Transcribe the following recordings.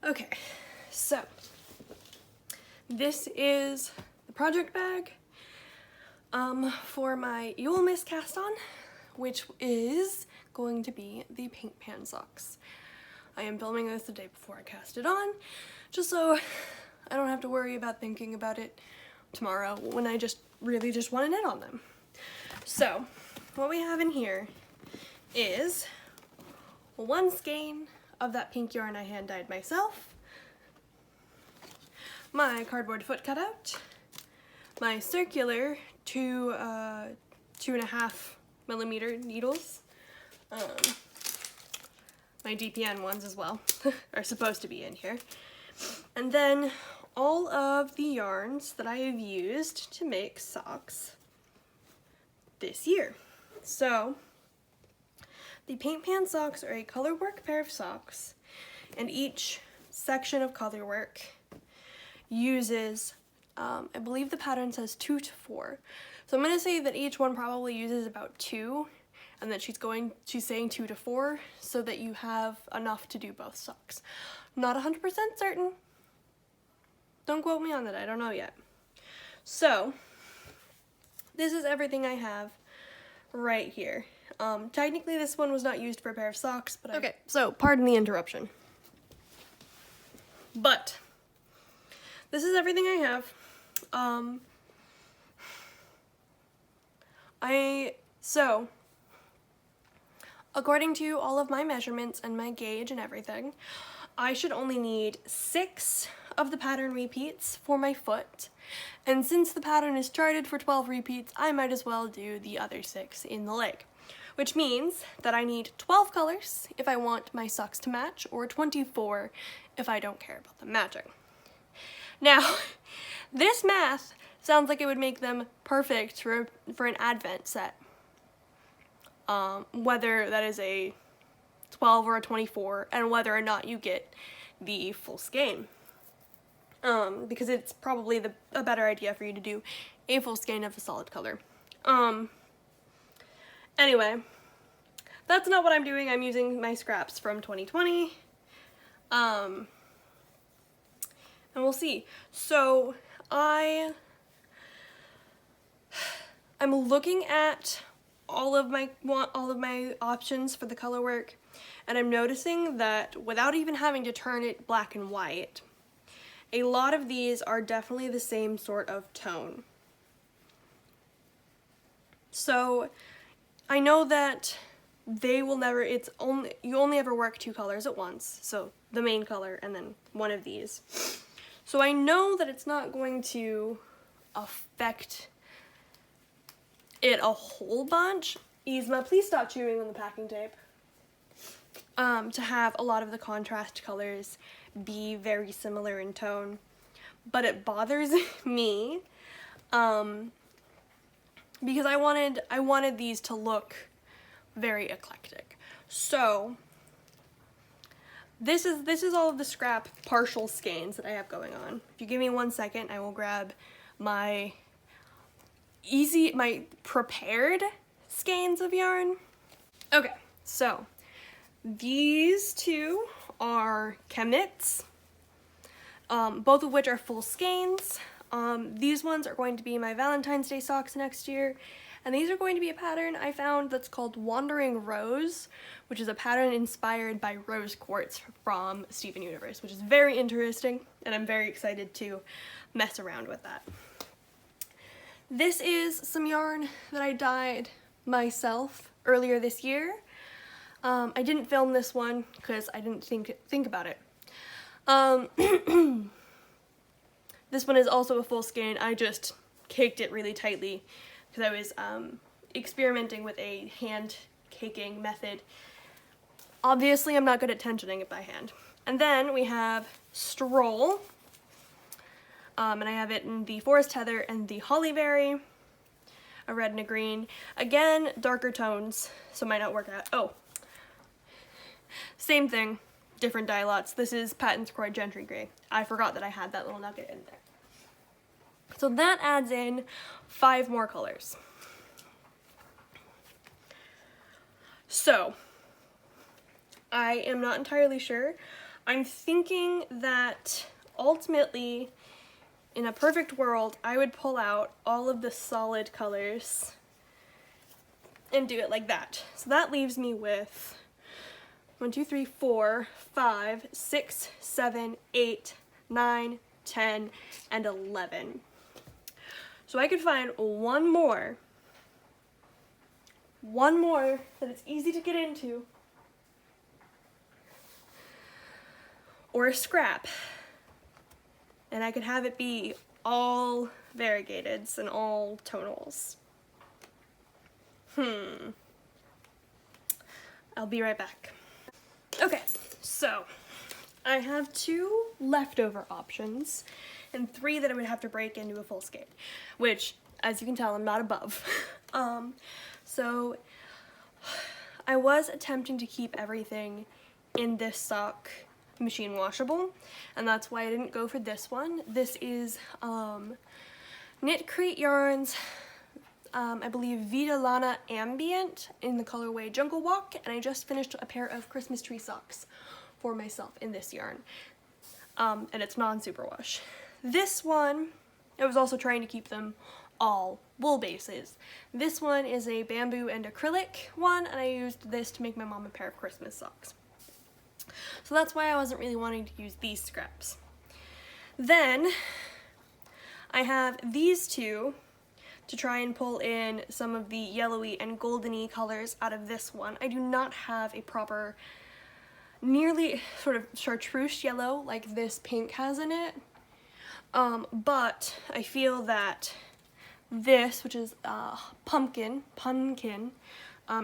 Okay, so this is the project bag for my Yulemas cast on, which is going to be the paint pan socks. I am filming this the day before I cast it on, just so I don't have to worry about thinking about it tomorrow when I really just want to knit on them. So what we have in here is one skein of that pink yarn I hand dyed myself, my cardboard foot cutout, my circular 2.5mm needles, my DPN ones as well are supposed to be in here, and then all of the yarns that I have used to make socks this year. So the paint pan socks are a colorwork pair of socks, and each section of colorwork uses, I believe the pattern says 2 to 4. So I'm going to say that each one probably uses about 2, and that she's saying 2 to 4 so that you have enough to do both socks. Not 100% certain. Don't quote me on that, I don't know yet. So this is everything I have right here. Technically this one was not used for a pair of socks, but okay, so pardon the interruption. But this is everything I have. So according to all of my measurements and my gauge and everything, I should only need 6 of the pattern repeats for my foot. And since the pattern is charted for 12 repeats, I might as well do the other 6 in the leg. Which means that I need 12 colors if I want my socks to match, or 24 if I don't care about them matching. Now, this math sounds like it would make them perfect for an advent set. Whether that is a 12 or a 24, and whether or not you get the full skein. Because it's probably a better idea for you to do a full skein of a solid color. Anyway, that's not what I'm doing. I'm using my scraps from 2020. And we'll see. So I'm looking at all of my options for the color work, and I'm noticing that without even having to turn it black and white, a lot of these are definitely the same sort of tone. So I know that you only ever work 2 colors at once, so the main color and then one of these. So I know that it's not going to affect it a whole bunch. Yzma, please stop chewing on the packing tape. To have a lot of the contrast colors be very similar in tone, but it bothers me because I wanted these to look very eclectic. So this is all of the scrap partial skeins that I have going on. If you give me 1 second, I will grab my prepared skeins of yarn. Okay, so these 2 are Catnips, both of which are full skeins. These ones are going to be my Valentine's Day socks next year, and these are going to be a pattern I found that's called Wandering Rose, which is a pattern inspired by rose quartz from Steven Universe, which is very interesting, and I'm very excited to mess around with that. This is some yarn that I dyed myself earlier this year. I didn't film this one because I didn't think about it. This one is also a full skein. I just caked it really tightly because I was experimenting with a hand caking method. Obviously, I'm not good at tensioning it by hand. And then we have Stroll, and I have it in the Forest Heather and the Hollyberry, a red and a green. Again, darker tones, so might not work out. Oh, same thing, different dye lots. This is Patton's Croix Gentry Gray. I forgot that I had that little nugget in there. So that adds in 5 more colors. So I am not entirely sure. I'm thinking that ultimately, in a perfect world, I would pull out all of the solid colors and do it like that. So that leaves me with 1, 2, 3, 4, 5, 6, 7, 8, 9, 10, and 11. So I could find one more that it's easy to get into, or a scrap, and I could have it be all variegateds and all tonals. I'll be right back. Okay, so I have 2 leftover options and 3 that I would have to break into a full skate, which, as you can tell, I'm not above. So I was attempting to keep everything in this sock machine washable, and that's why I didn't go for this one. This is Knit Crate Yarns, I believe Vita Lana Ambient in the colorway Jungle Walk, and I just finished a pair of Christmas tree socks for myself in this yarn, and it's non-superwash. This one, I was also trying to keep them all wool bases. This one is a bamboo and acrylic one, and I used this to make my mom a pair of Christmas socks. So that's why I wasn't really wanting to use these scraps. Then I have these 2 to try and pull in some of the yellowy and goldeny colors out of this one. I do not have a proper, nearly sort of chartreuse yellow like this pink has in it, but I feel that this, which is pumpkin,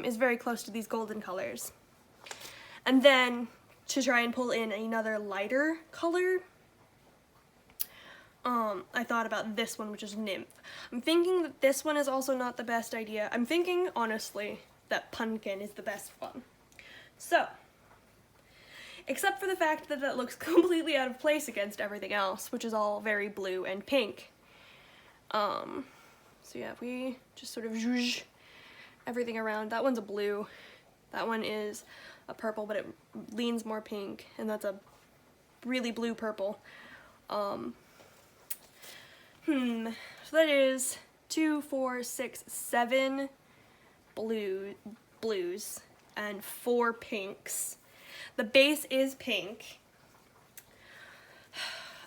is very close to these golden colors. And then to try and pull in another lighter color, I thought about this one, which is Nymph. I'm thinking that this one is also not the best idea. I'm thinking, honestly, that Pumpkin is the best one. So, except for the fact that it looks completely out of place against everything else, which is all very blue and pink. So yeah, if we just sort of zhuzh everything around, that one's a blue, that one is a purple, but it leans more pink, and that's a really blue purple. So that is 2, 4, 6, 7 blues and 4 pinks. The base is pink.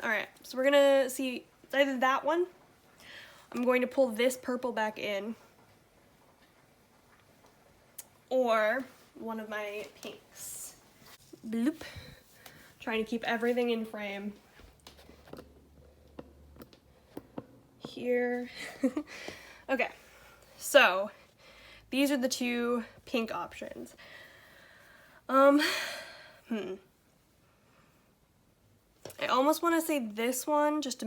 Alright, so we're gonna see, it's either that one, I'm going to pull this purple back in, or one of my pinks. Bloop. Trying to keep everything in frame. Here. Okay, so these are the 2 pink options. I almost want to say this one just to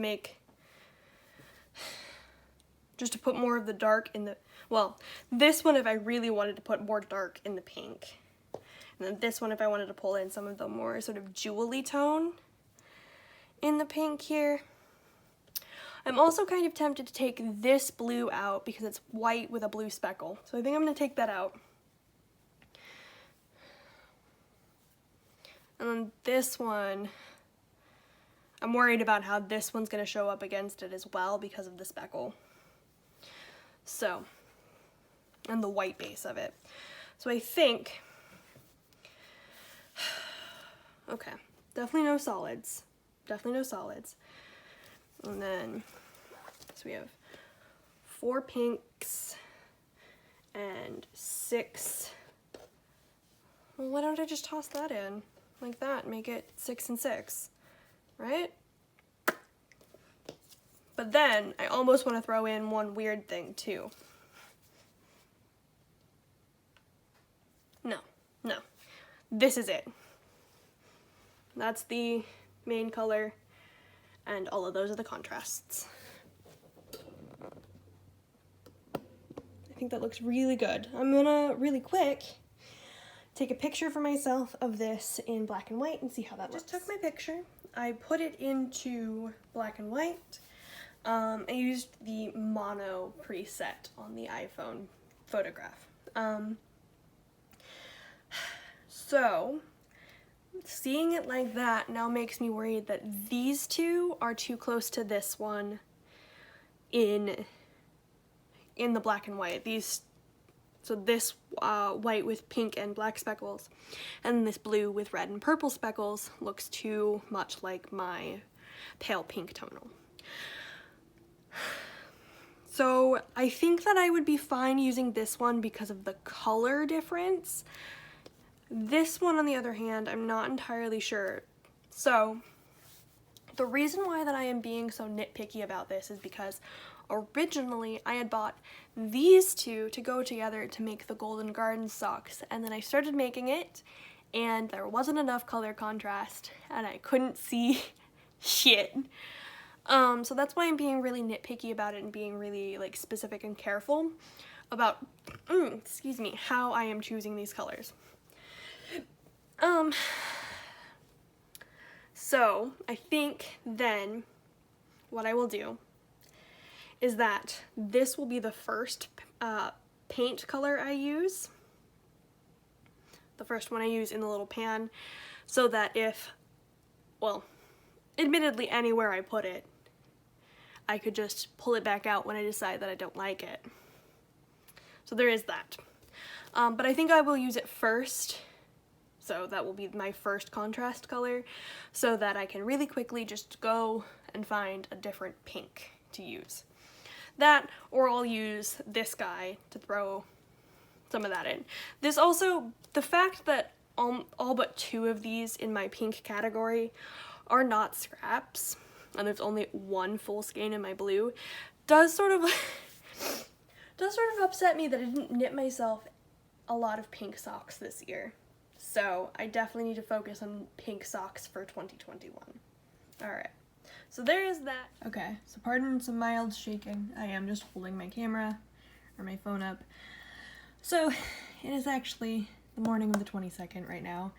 put more of the dark in the, well, this one if I really wanted to put more dark in the pink. And then this one if I wanted to pull in some of the more sort of jewelry tone in the pink here. I'm also kind of tempted to take this blue out because it's white with a blue speckle. So I think I'm going to take that out. And then this one, I'm worried about how this one's going to show up against it as well because of the speckle. So, and the white base of it. So I think, okay, definitely no solids. Definitely no solids. And then, so we have 4 pinks and 6. Well, why don't I just toss that in like that, make it 6 and 6, right? But then I almost want to throw in one weird thing too. No, no, this is it. That's the main color. And all of those are the contrasts. I think that looks really good. I'm gonna, really quick, take a picture for myself of this in black and white and see how that looks. Just took my picture. I put it into black and white. I used the mono preset on the iPhone photograph. So, seeing it like that now makes me worried that these two are too close to this one in the black and white. So this white with pink and black speckles, and this blue with red and purple speckles looks too much like my pale pink tonal. So I think that I would be fine using this one because of the color difference. This one, on the other hand, I'm not entirely sure. So the reason why that I am being so nitpicky about this is because originally I had bought these two to go together to make the Golden Garden socks, and then I started making it and there wasn't enough color contrast and I couldn't see shit. So that's why I'm being really nitpicky about it and being really like specific and careful about excuse me, how I am choosing these colors. So I think then what I will do is that this will be the first paint color I use, the first one I use in the little pan, so that if, well, admittedly anywhere I put it, I could just pull it back out when I decide that I don't like it. So there is that. But I think I will use it first, so that will be my first contrast color, so that I can really quickly just go and find a different pink to use. That, or I'll use this guy to throw some of that in. This also, the fact that all but two of these in my pink category are not scraps, and there's only one full skein in my blue, does sort of upset me that I didn't knit myself a lot of pink socks this year. So I definitely need to focus on pink socks for 2021. Alright, so there is that. Okay, so pardon some mild shaking. I am just holding my camera or my phone up. So it is actually the morning of the 22nd right now.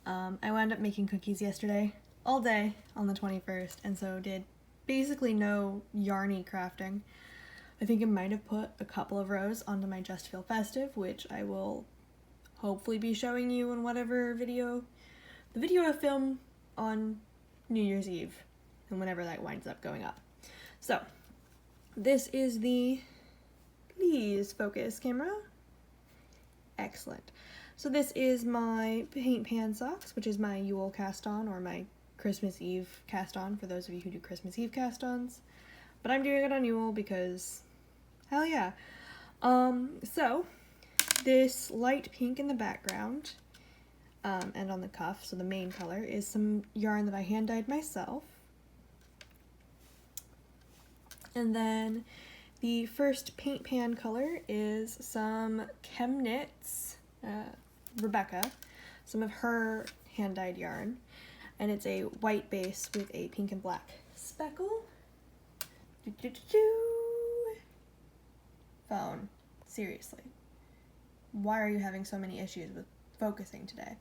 I wound up making cookies yesterday all day on the 21st, and so did basically no yarny crafting. I think I might have put a couple of rows onto my Just Feel Festive, which I will hopefully be showing you in whatever video, the video I film on New Year's Eve, and whenever that winds up going up. So, this is the, please focus camera, excellent. So this is my paint pan socks, which is my Yule cast on, or my Christmas Eve cast on, for those of you who do Christmas Eve cast ons. But I'm doing it on Yule because, hell yeah. So, this light pink in the background, and on the cuff, so the main color, is some yarn that I hand dyed myself. And then the first paint pan color is some Catnip's, Rebecca, some of her hand dyed yarn, and it's a white base with a pink and black speckle. Phone, seriously. Why are you having so many issues with focusing today?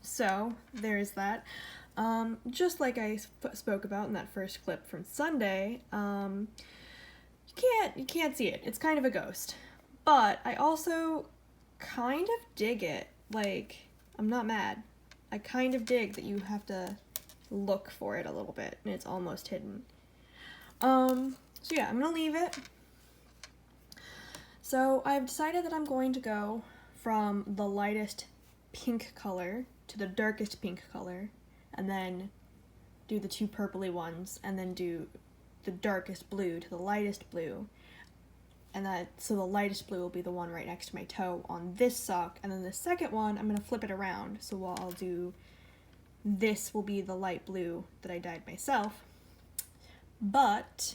So there's that. Just like I spoke about in that first clip from Sunday, you can't see it. It's kind of a ghost. But I also kind of dig it. Like, I'm not mad. I kind of dig that you have to look for it a little bit and it's almost hidden. So yeah, I'm gonna leave it. So I've decided that I'm going to go from the lightest pink color to the darkest pink color, and then do the two purpley ones, and then do the darkest blue to the lightest blue, and so the lightest blue will be the one right next to my toe on this sock, and then the second one I'm going to flip it around, so what I'll do, this will be the light blue that I dyed myself, but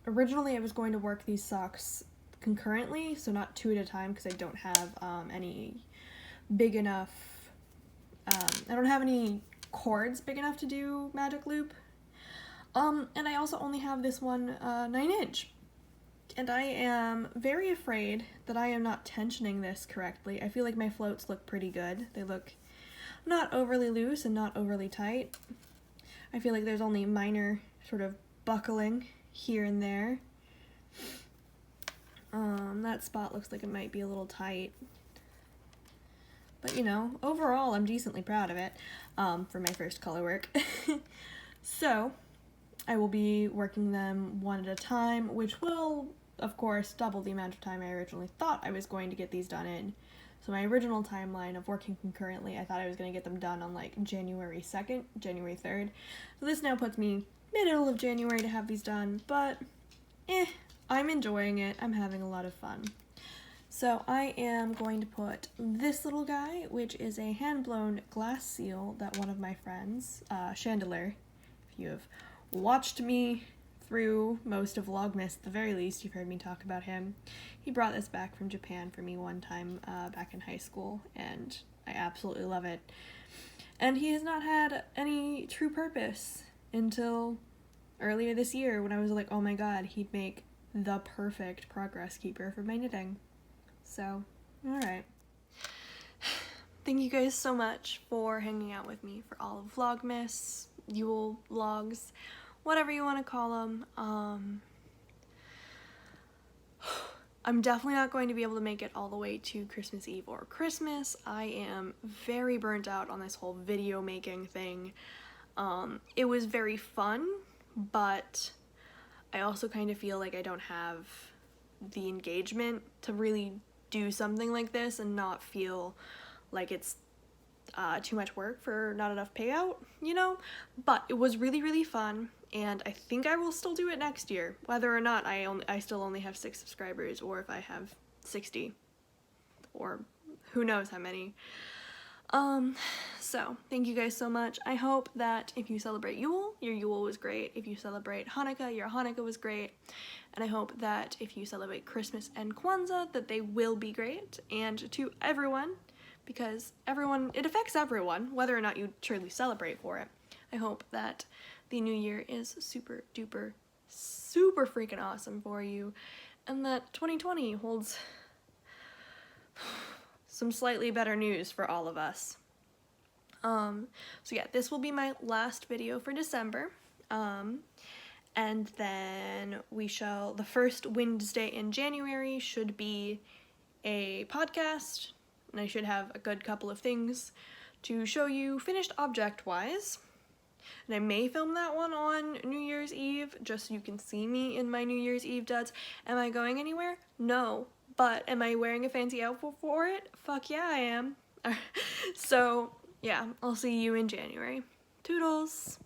originally I was going to work these socks concurrently, so not two at a time, because I don't have any big enough, I don't have any cords big enough to do magic loop, and I also only have this one 9-inch, and I am very afraid that I am not tensioning this correctly. I feel like my floats look pretty good. They look not overly loose and not overly tight. I feel like there's only minor sort of buckling here and there. That spot looks like it might be a little tight. but you know, overall I'm decently proud of it for my first color work. So I will be working them one at a time, which will, of course, double the amount of time I originally thought I was going to get these done in. So my original timeline of working concurrently, I thought I was going to get them done on like January 2nd, January 3rd. So this now puts me middle of January to have these done, but I'm enjoying it. I'm having a lot of fun. So I am going to put this little guy, which is a hand-blown glass seal that one of my friends, Chandelier, if you have watched me through most of Vlogmas, at the very least, you've heard me talk about him. He brought this back from Japan for me one time back in high school, and I absolutely love it. And he has not had any true purpose until earlier this year when I was like, oh my god, he'd make the perfect progress keeper for my knitting. So, alright. Thank you guys so much for hanging out with me for all of Vlogmas, Yule vlogs, whatever you want to call them. I'm definitely not going to be able to make it all the way to Christmas Eve or Christmas. I am very burnt out on this whole video making thing. It was very fun, but I also kind of feel like I don't have the engagement to really do something like this and not feel like it's too much work for not enough payout, you know? But it was really, really fun, and I think I will still do it next year, whether or not I still only have 6 subscribers, or if I have 60, or who knows how many. So thank you guys so much. I hope that if you celebrate Yule, your Yule was great. If you celebrate Hanukkah, your Hanukkah was great. And I hope that if you celebrate Christmas and Kwanzaa, that they will be great. And to everyone, because it affects everyone, whether or not you truly celebrate for it. I hope that the new year is super duper, super freaking awesome for you, and that 2020 holds some slightly better news for all of us. So yeah, this will be my last video for December, and then the first Wednesday in January should be a podcast, and I should have a good couple of things to show you finished object-wise. And I may film that one on New Year's Eve, just so you can see me in my New Year's Eve duds. Am I going anywhere? No. But am I wearing a fancy outfit for it? Fuck yeah, I am. So, yeah, I'll see you in January. Toodles!